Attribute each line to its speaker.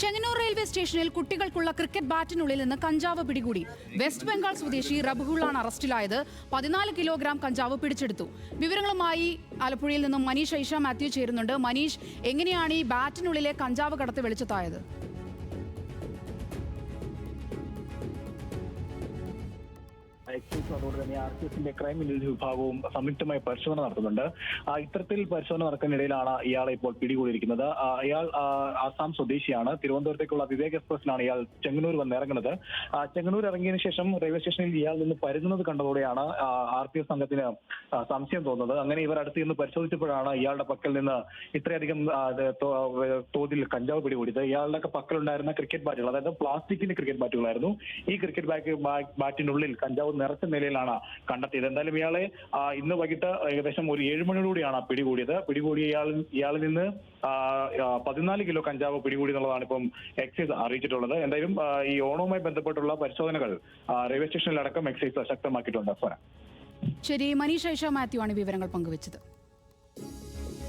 Speaker 1: Chengannur railway സ്റ്റേഷനിൽ കുട്ടികൾക്കുള്ള cricket ബാറ്റിനുള്ളിൽ നിന്ന് കഞ്ചാവ് പിടികൂടി. വെസ്റ്റ് ബംഗാൾ സ്വദേശി റബുഹുള്ളാണ് അറസ്റ്റിലായത്. 14 കിലോഗ്രാം കഞ്ചാവ് പിടിച്ചെടുത്തു. വിവരങ്ങളുമായി ആലപ്പുഴയിൽ നിന്നും മനീഷ് ഐഷ മാത്യു ചേരുന്നുണ്ട്. മനീഷ്, എങ്ങനെയാണ് ഈ ബാറ്റിനുള്ളിലെ കഞ്ചാവ് കടത്ത് വെളിച്ചത്തായത്?
Speaker 2: അതുകൊണ്ട് തന്നെ RPFന്റെ ക്രൈം ഇന്റലിജൻസ് വിഭാഗവും സംയുക്തമായി പരിശോധന നടത്തുന്നുണ്ട്. ഇത്തരത്തിൽ പരിശോധന നടക്കുന്നതിനിടയിലാണ് ഇയാളെ ഇപ്പോൾ പിടികൂടിയിരിക്കുന്നത്. ഇയാൾ ആസാം സ്വദേശിയാണ്. തിരുവനന്തപുരത്തേക്കുള്ള വിവേക് എക്സ്പ്രസിലാണ് ഇയാൾ ചെങ്ങന്നൂർ വന്നിറങ്ങുന്നത്. ചെങ്ങന്നൂർ ഇറങ്ങിയതിനു ശേഷം റെയിൽവേ സ്റ്റേഷനിൽ ഇയാൾ നിന്ന് പരുങ്ങുന്നത് കണ്ടതോടെയാണ് RPF സംഘത്തിന് സംശയം തോന്നുന്നത്. അങ്ങനെ ഇവർ അടുത്ത് നിന്ന് പരിശോധിച്ചപ്പോഴാണ് ഇയാളുടെ പക്കൽ നിന്ന് ഇത്രയധികം തോതിൽ കഞ്ചാവ് പിടികൂടിയത്. ഇയാളുടെ പക്കലുണ്ടായിരുന്ന ക്രിക്കറ്റ് ബാറ്റുകൾ, അതായത് പ്ലാസ്റ്റിക്കിന്റെ ക്രിക്കറ്റ് ബാറ്റുകളായിരുന്നു. ഈ ക്രിക്കറ്റ് ബാറ്റിനുള്ളിൽ കഞ്ചാവ് നിറച്ച നിലയിലാണ് കണ്ടെത്തിയത്. എന്തായാലും ഇയാളെ ഇന്ന് വൈകിട്ട് ഏകദേശം ഒരു 7 മണിയോടുകൂടിയാണ് പിടികൂടിയത്. ഇയാളിൽ നിന്ന് 14 കിലോ കഞ്ചാവ് പിടികൂടി എന്നുള്ളതാണ് ഇപ്പം എക്സൈസ് അറിയിച്ചിട്ടുള്ളത്. എന്തായാലും ഈ ഓണവുമായി ബന്ധപ്പെട്ടുള്ള പരിശോധനകൾ റെയിൽവേ സ്റ്റേഷനിലടക്കം എക്സൈസ് ശക്തമാക്കിയിട്ടുണ്ട്.
Speaker 1: ശരി, മനീഷ് ഐഷ മാത്യു ആണ് വിവരങ്ങൾ പങ്കുവച്ചത്.